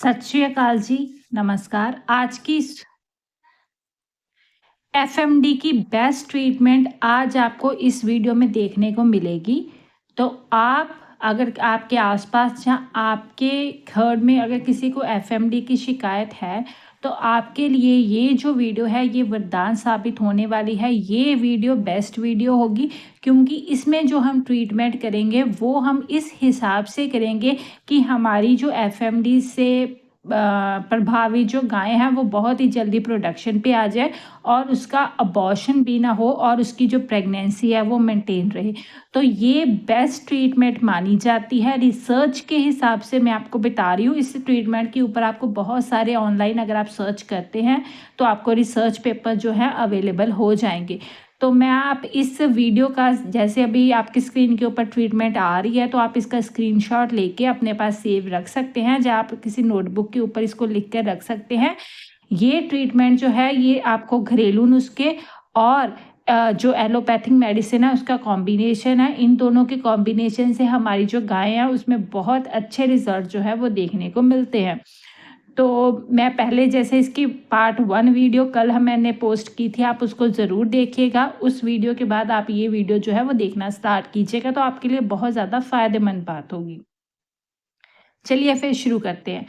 सत श्री अकाल जी, नमस्कार। आज की इस एफएमडी की बेस्ट ट्रीटमेंट आज आपको इस वीडियो में देखने को मिलेगी। तो आप अगर आपके आसपास या आपके घर में अगर किसी को एफएमडी की शिकायत है, तो आपके लिए ये जो वीडियो है ये वरदान साबित होने वाली है। ये वीडियो बेस्ट वीडियो होगी क्योंकि इसमें जो हम ट्रीटमेंट करेंगे वो हम इस हिसाब से करेंगे कि हमारी जो एफएमडी से प्रभावित जो गाय हैं वो बहुत ही जल्दी प्रोडक्शन पे आ जाए और उसका अबॉर्शन भी ना हो और उसकी जो प्रेगनेंसी है वो मेंटेन रहे। तो ये बेस्ट ट्रीटमेंट मानी जाती है। रिसर्च के हिसाब से मैं आपको बता रही हूँ। इस ट्रीटमेंट के ऊपर आपको बहुत सारे ऑनलाइन अगर आप सर्च करते हैं तो आपको रिसर्च पेपर जो है अवेलेबल हो जाएंगे। तो मैं आप इस वीडियो का जैसे अभी आपकी स्क्रीन के ऊपर ट्रीटमेंट आ रही है तो आप इसका स्क्रीनशॉट लेके अपने पास सेव रख सकते हैं, जहाँ आप किसी नोटबुक के ऊपर इसको लिख कर रख सकते हैं। ये ट्रीटमेंट जो है ये आपको घरेलू नुस्खे और जो एलोपैथिक मेडिसिन है उसका कॉम्बिनेशन है। इन दोनों के कॉम्बिनेशन से हमारी जो गाय है उसमें बहुत अच्छे रिजल्ट जो है वो देखने को मिलते हैं। तो मैं पहले जैसे इसकी पार्ट 1 वीडियो कल मैंने पोस्ट की थी, आप उसको ज़रूर देखिएगा। उस वीडियो के बाद आप ये वीडियो जो है वो देखना स्टार्ट कीजिएगा, तो आपके लिए बहुत ज़्यादा फ़ायदेमंद बात होगी। चलिए फिर शुरू करते हैं।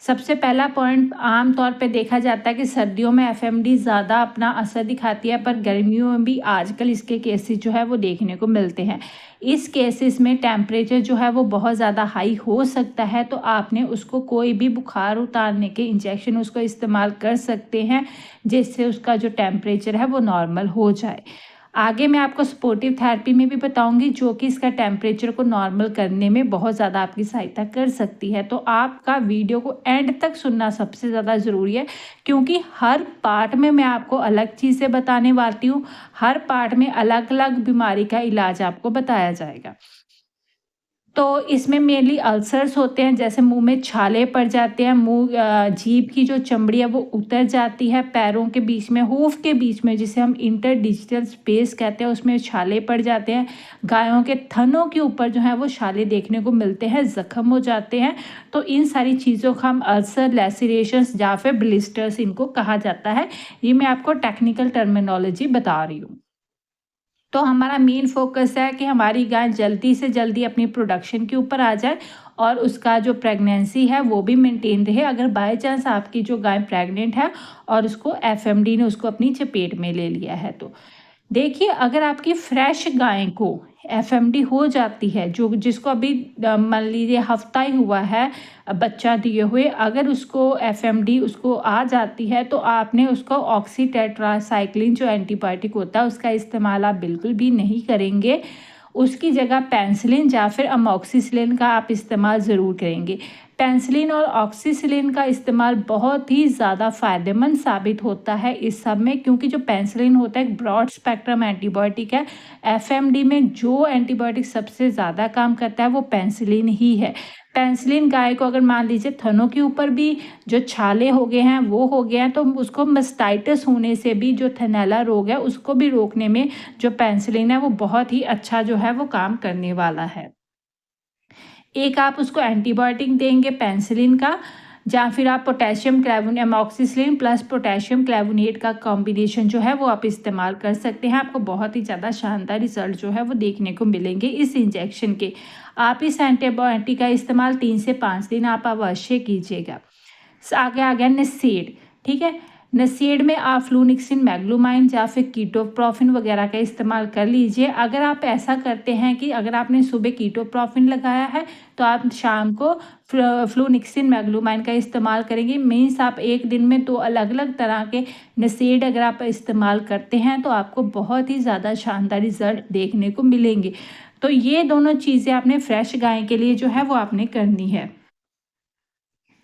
सबसे पहला पॉइंट, आम तौर पे देखा जाता है कि सर्दियों में एफएमडी ज़्यादा अपना असर दिखाती है, पर गर्मियों में भी आजकल इसके केसेस जो है वो देखने को मिलते हैं। इस केसेस में टेम्परेचर जो है वो बहुत ज़्यादा हाई हो सकता है, तो आपने उसको कोई भी बुखार उतारने के इंजेक्शन उसको इस्तेमाल कर सकते हैं, जिससे उसका जो टेम्परेचर है वो नॉर्मल हो जाए। आगे मैं आपको सपोर्टिव थेरेपी में भी बताऊंगी जो कि इसका टेम्परेचर को नॉर्मल करने में बहुत ज़्यादा आपकी सहायता कर सकती है। तो आपका वीडियो को एंड तक सुनना सबसे ज़्यादा ज़रूरी है, क्योंकि हर पार्ट में मैं आपको अलग चीज़ें बताने वाली हूँ। हर पार्ट में अलग अलग बीमारी का इलाज आपको बताया जाएगा। तो इसमें मेनली अल्सर्स होते हैं, जैसे मुंह में छाले पड़ जाते हैं, जीभ की जो चमड़ी है वो उतर जाती है, पैरों के बीच में, हूफ के बीच में जिसे हम इंटरडिजिटल स्पेस कहते हैं उसमें छाले पड़ जाते हैं। गायों के थनों के ऊपर जो है वो छाले देखने को मिलते हैं, जख्म हो जाते हैं। तो इन सारी चीज़ों का हम अल्सर, लैसिरेशंस या फिर ब्लिस्टर्स इनको कहा जाता है। ये मैं आपको टेक्निकल टर्मिनोलॉजी बता रही हूँ। तो हमारा मेन फोकस है कि हमारी गाय जल्दी से जल्दी अपनी प्रोडक्शन के ऊपर आ जाए और उसका जो प्रेगनेंसी है वो भी मेंटेन रहे। अगर बाय चांस आपकी जो गाय प्रेग्नेंट है और उसको एफएमडी ने उसको अपनी चपेट में ले लिया है, तो देखिए, अगर आपकी फ्रेश गाय को एफएमडी हो जाती है, जो जिसको अभी मान लीजिए हफ्ता ही हुआ है बच्चा दिए हुए, अगर उसको एफएमडी उसको आ जाती है तो आपने उसको ऑक्सीटेट्रासाइक्लिन जो एंटीबायोटिक होता है उसका इस्तेमाल आप बिल्कुल भी नहीं करेंगे। उसकी जगह पेंसिलिन या फिर अमोक्सिसिलिन का आप इस्तेमाल ज़रूर करेंगे। पेंसिलिन और ऑक्सीसिलिन का इस्तेमाल बहुत ही ज़्यादा फ़ायदेमंद साबित होता है इस सब में, क्योंकि जो पेंसिलिन होता है एक ब्रॉड स्पेक्ट्रम एंटीबायोटिक है। एफएमडी में जो एंटीबायोटिक सबसे ज़्यादा काम करता है वो पेंसिलिन ही है। पेंसिलिन गाय को अगर मान लीजिए थनों के ऊपर भी जो छाले हो गए हैं वो हो गए हैं, तो उसको मस्टाइटिस होने से भी, जो थैलेला रोग है उसको भी रोकने में जो पेंसिलिन है वो बहुत ही अच्छा जो है वो काम करने वाला है। एक आप उसको एंटीबायोटिक देंगे पेंसिलिन का, या फिर आप पोटेशियम क्लेवोनेट, एमॉक्सिसिलिन प्लस पोटेशियम क्लेवोनेट का कॉम्बिनेशन जो है वो आप इस्तेमाल कर सकते हैं। आपको बहुत ही ज़्यादा शानदार रिजल्ट जो है वो देखने को मिलेंगे इस इंजेक्शन के। आप इस एंटीबायोटिक का इस्तेमाल 3 से 5 दिन आप अवश्य कीजिएगा। आगे आ गया नसेड। ठीक है, नसेड में आप फ्लूनिक्सिन, मैग्लूमाइन या फिर कीटोप्रोफिन वगैरह का इस्तेमाल कर लीजिए। अगर आप ऐसा करते हैं कि अगर आपने सुबह कीटोप्रोफिन लगाया है तो आप शाम को फ्लूनिक्सिन, मैग्लूमाइन का इस्तेमाल करेंगे। मीन्स आप एक दिन में 2 अलग अलग तरह के नसेड अगर आप इस्तेमाल करते हैं तो आपको बहुत ही ज़्यादा शानदार रिजल्ट देखने को मिलेंगे। तो ये दोनों चीज़ें आपने फ्रेश गाय के लिए जो है वो आपने करनी है।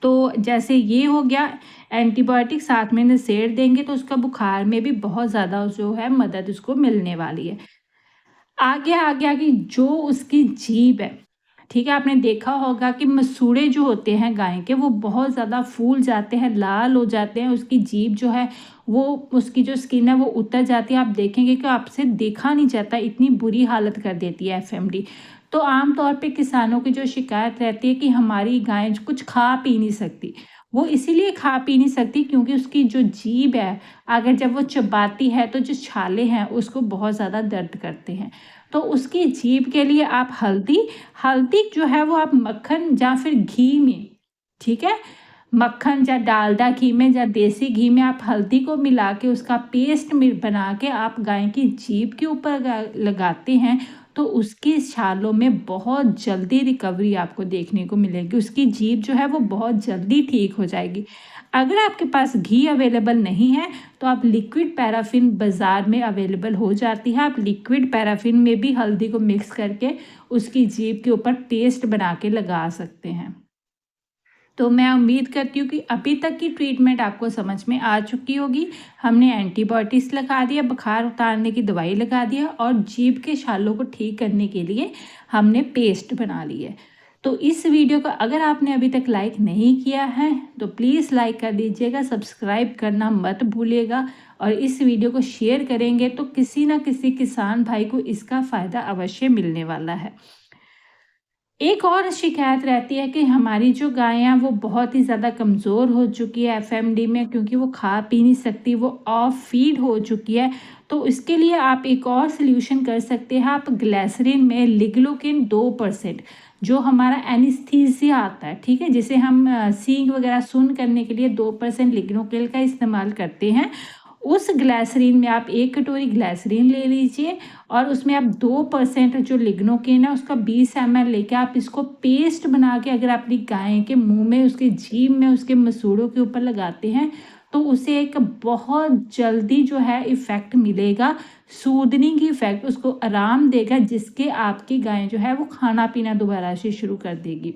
तो जैसे ये हो गया, एंटीबायोटिक साथ में नसेड़ देंगे तो उसका बुखार में भी बहुत ज़्यादा जो है मदद उसको मिलने वाली है। आगे आ गया कि जो उसकी जीभ है, ठीक है, आपने देखा होगा कि मसूड़े जो होते हैं गाय के वो बहुत ज़्यादा फूल जाते हैं, लाल हो जाते हैं, उसकी जीभ जो है वो, उसकी जो स्किन है वो उतर जाती है। आप देखेंगे कि आपसे देखा नहीं जाता, इतनी बुरी हालत कर देती है एफएमडी। तो आमतौर पे किसानों की जो शिकायत रहती है कि हमारी गाय कुछ खा पी नहीं सकती, वो इसीलिए खा पी नहीं सकती क्योंकि उसकी जो जीभ है, अगर जब वो चबाती है तो जो छाले हैं उसको बहुत ज़्यादा दर्द करते हैं। तो उसकी जीभ के लिए आप हल्दी हल्दी जो है वो आप मक्खन या फिर घी में, ठीक है, मक्खन या डालडा घी में या देसी घी में आप हल्दी को मिला के उसका पेस्ट बना के आप गाय की जीभ के ऊपर लगाते हैं तो उसकी छालों में बहुत जल्दी रिकवरी आपको देखने को मिलेगी। उसकी जीभ जो है वो बहुत जल्दी ठीक हो जाएगी। अगर आपके पास घी अवेलेबल नहीं है तो आप लिक्विड पैराफिन बाज़ार में अवेलेबल हो जाती है। आप लिक्विड पैराफिन में भी हल्दी को मिक्स करके उसकी जीभ के ऊपर पेस्ट बना के लगा सकते हैं। तो मैं उम्मीद करती हूँ कि अभी तक की ट्रीटमेंट आपको समझ में आ चुकी होगी। हमने एंटीबायोटिक्स लगा दिया, बुखार उतारने की दवाई लगा दिया और जीभ के छालों को ठीक करने के लिए हमने पेस्ट बना ली है। तो इस वीडियो को अगर आपने अभी तक लाइक नहीं किया है तो प्लीज़ लाइक कर दीजिएगा, सब्सक्राइब करना मत भूलिएगा और इस वीडियो को शेयर करेंगे तो किसी ना किसी किसान भाई को इसका फ़ायदा अवश्य मिलने वाला है। एक और शिकायत रहती है कि हमारी जो गाय हैं वो बहुत ही ज़्यादा कमज़ोर हो चुकी है एफएमडी में, क्योंकि वो खा पी नहीं सकती, वो ऑफ फीड हो चुकी है। तो इसके लिए आप एक और सल्यूशन कर सकते हैं। आप ग्लिसरीन में लिग्लोकिन 2% जो हमारा एनेस्थीसिया आता है, ठीक है, जिसे हम सींग वगैरह सुन करने के लिए 2% लिग्लोकिन का इस्तेमाल करते हैं, उस ग्लिसरीन में आप 1 कटोरी ग्लिसरीन ले लीजिए और उसमें आप 2% जो लिग्नोकेन है उसका 20 ml लेके आप इसको पेस्ट बना के अगर अपनी गाय के मुंह में, उसके जीभ में, उसके मसूड़ों के ऊपर लगाते हैं तो उसे एक बहुत जल्दी जो है इफ़ेक्ट मिलेगा, सूदनिंग इफ़ेक्ट, उसको आराम देगा, जिसके आपकी गाय जो है वो खाना पीना दोबारा से शुरू कर देगी।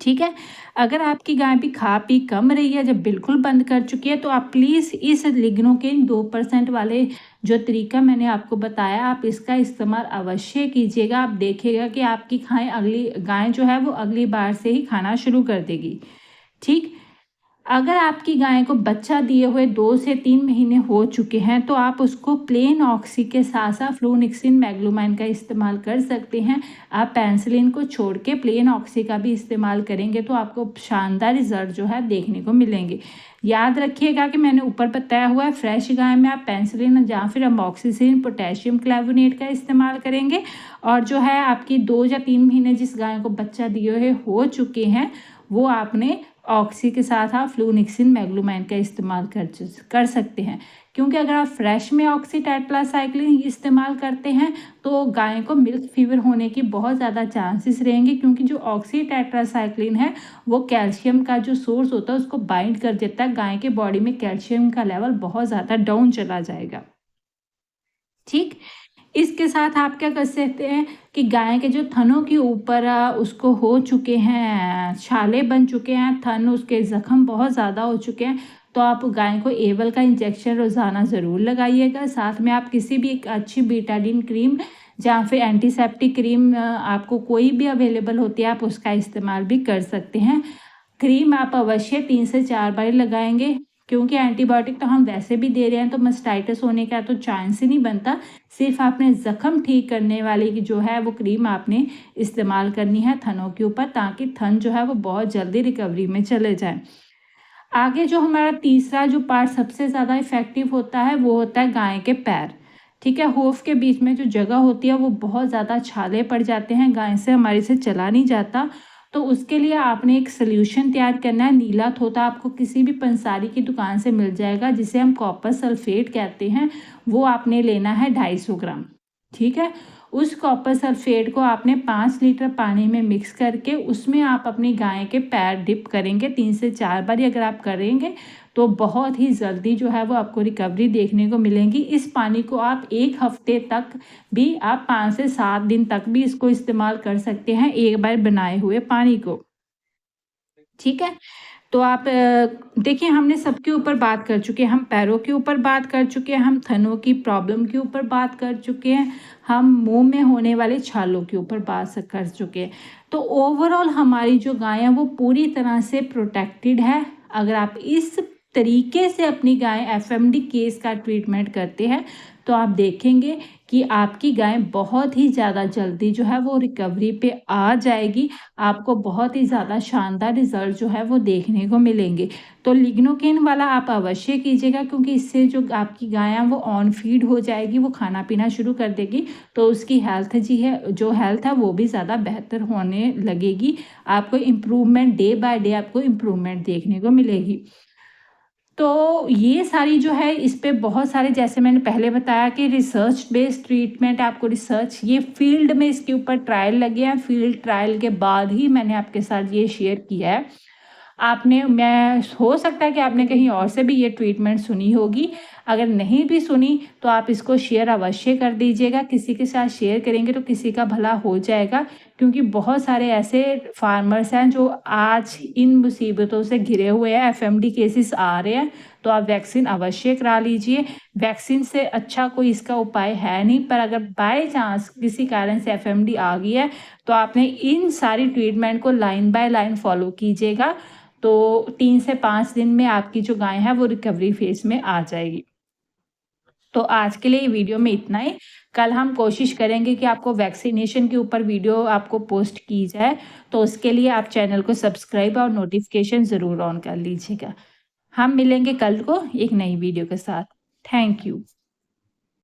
ठीक है, अगर आपकी गाय भी खा पी कम रही है, जब बिल्कुल बंद कर चुकी है, तो आप प्लीज़ इस लिग्नोकेन 2% वाले जो तरीका मैंने आपको बताया आप इसका इस्तेमाल अवश्य कीजिएगा। आप देखिएगा कि आपकी गाय जो है वो अगली बार से ही खाना शुरू कर देगी। ठीक, अगर आपकी गाय को बच्चा दिए हुए 2 से 3 महीने हो चुके हैं तो आप उसको प्लेन ऑक्सी के साथ साथ फ्लूनिक्सिन मैग्लोमाइन का इस्तेमाल कर सकते हैं। आप पेनिसिलिन को छोड़ के प्लेन ऑक्सी का भी इस्तेमाल करेंगे तो आपको शानदार रिजल्ट जो है देखने को मिलेंगे। याद रखिएगा कि मैंने ऊपर बताया हुआ है, फ्रेश गाय में आप पेनिसिलिन या फिर अमोक्सिसिलिन पोटेशियम क्लेवोनेट का इस्तेमाल करेंगे और जो है आपकी 2 या 3 महीने जिस गाय को बच्चा दिए हुए हो चुके हैं वो आपने ऑक्सी के साथ आप फ्लूनिक्सिन मैग्लोमाइन का इस्तेमाल कर सकते हैं। क्योंकि अगर आप फ्रेश में ऑक्सी टेट्रासाइक्लिन इस्तेमाल करते हैं तो गाय को मिल्क फीवर होने की बहुत ज़्यादा चांसेस रहेंगे, क्योंकि जो ऑक्सी टेट्रासाइक्लिन है वो कैल्शियम का जो सोर्स होता है उसको बाइंड कर देता है। गाय के बॉडी में कैल्शियम का लेवल बहुत ज़्यादा डाउन चला जाएगा। ठीक, इसके साथ आप क्या कर सकते हैं कि गाय के जो थनों के ऊपर उसको हो चुके हैं, छाले बन चुके हैं, थन उसके ज़ख्म बहुत ज़्यादा हो चुके हैं, तो आप गाय को एवल का इंजेक्शन रोज़ाना ज़रूर लगाइएगा। साथ में आप किसी भी एक अच्छी बीटाडीन क्रीम या फिर एंटीसेप्टिक क्रीम आपको कोई भी अवेलेबल होती है आप उसका इस्तेमाल भी कर सकते हैं। क्रीम आप अवश्य 3 से 4 बार लगाएंगे, क्योंकि एंटीबायोटिक तो हम वैसे भी दे रहे हैं तो मास्टाइटिस होने का तो चांस ही नहीं बनता। सिर्फ आपने ज़ख्म ठीक करने वाली की जो है वो क्रीम आपने इस्तेमाल करनी है थनों के ऊपर, ताकि थन जो है वो बहुत जल्दी रिकवरी में चले जाएं। आगे जो हमारा तीसरा जो पार्ट सबसे ज़्यादा इफ़ेक्टिव होता है वो होता है गाय के पैर। ठीक है, होफ के बीच में जो जगह होती है वो बहुत ज़्यादा छाले पड़ जाते हैं, गाय से हमारे से चला नहीं जाता। तो उसके लिए आपने एक सल्यूशन तैयार करना है। नीला थोथा आपको किसी भी पंसारी की दुकान से मिल जाएगा, जिसे हम कॉपर सल्फेट कहते हैं, वो आपने लेना है 250 ग्राम। ठीक है, उस कॉपर सल्फेट को आपने 5 लीटर पानी में मिक्स करके उसमें आप अपनी गाय के पैर डिप करेंगे 3 से 4 बार। अगर आप करेंगे तो बहुत ही जल्दी जो है वो आपको रिकवरी देखने को मिलेगी। इस पानी को आप 1 हफ्ते तक भी, आप 5 से 7 दिन तक भी इसको इस्तेमाल कर सकते हैं, एक बार बनाए हुए पानी को। ठीक है, तो आप देखिए हमने सबके ऊपर बात कर चुके हैं, हम पैरों के ऊपर बात कर चुके हैं, हम थनों की प्रॉब्लम के ऊपर बात कर चुके हैं, हम मुंह में होने वाले छालों के ऊपर बात कर चुके हैं। तो ओवरऑल हमारी जो गाय है वो पूरी तरह से प्रोटेक्टेड है। अगर आप इस तरीके से अपनी गाय एफएमडी केस का ट्रीटमेंट करते हैं तो आप देखेंगे कि आपकी गाय बहुत ही ज़्यादा जल्दी जो है वो रिकवरी पे आ जाएगी। आपको बहुत ही ज़्यादा शानदार रिज़ल्ट जो है वो देखने को मिलेंगे। तो लिग्नोकेन वाला आप अवश्य कीजिएगा, क्योंकि इससे जो आपकी गाय है वो ऑन फीड हो जाएगी, वो खाना पीना शुरू कर देगी, तो उसकी हेल्थ है वो भी ज़्यादा बेहतर होने लगेगी। आपको इम्प्रूवमेंट डे बाय डे आपको इम्प्रूवमेंट देखने को मिलेगी। तो ये सारी जो है इस पे बहुत सारे, जैसे मैंने पहले बताया कि रिसर्च बेस्ड ट्रीटमेंट, आपको रिसर्च ये फील्ड में इसके ऊपर ट्रायल लगे हैं, फील्ड ट्रायल के बाद ही मैंने आपके साथ ये शेयर किया है। हो सकता है कि आपने कहीं और से भी ये ट्रीटमेंट सुनी होगी। अगर नहीं भी सुनी तो आप इसको शेयर अवश्य कर दीजिएगा। किसी के साथ शेयर करेंगे तो किसी का भला हो जाएगा, क्योंकि बहुत सारे ऐसे फार्मर्स हैं जो आज इन मुसीबतों से घिरे हुए हैं। एफएमडी केसेस आ रहे हैं, तो आप वैक्सीन अवश्य करा लीजिए। वैक्सीन से अच्छा कोई इसका उपाय है नहीं, पर अगर बाय चांस किसी कारण से एफएमडी आ गई है तो आपने इन सारी ट्रीटमेंट को लाइन बाय लाइन फॉलो कीजिएगा। तो 3 से 5 दिन में आपकी जो गाय है वो रिकवरी फेज में आ जाएगी। तो आज के लिए ये वीडियो में इतना ही। कल हम कोशिश करेंगे कि आपको वैक्सीनेशन के ऊपर वीडियो आपको पोस्ट की जाए, तो उसके लिए आप चैनल को सब्सक्राइब और नोटिफिकेशन ज़रूर ऑन कर लीजिएगा। हम मिलेंगे कल को एक नई वीडियो के साथ। Thank you.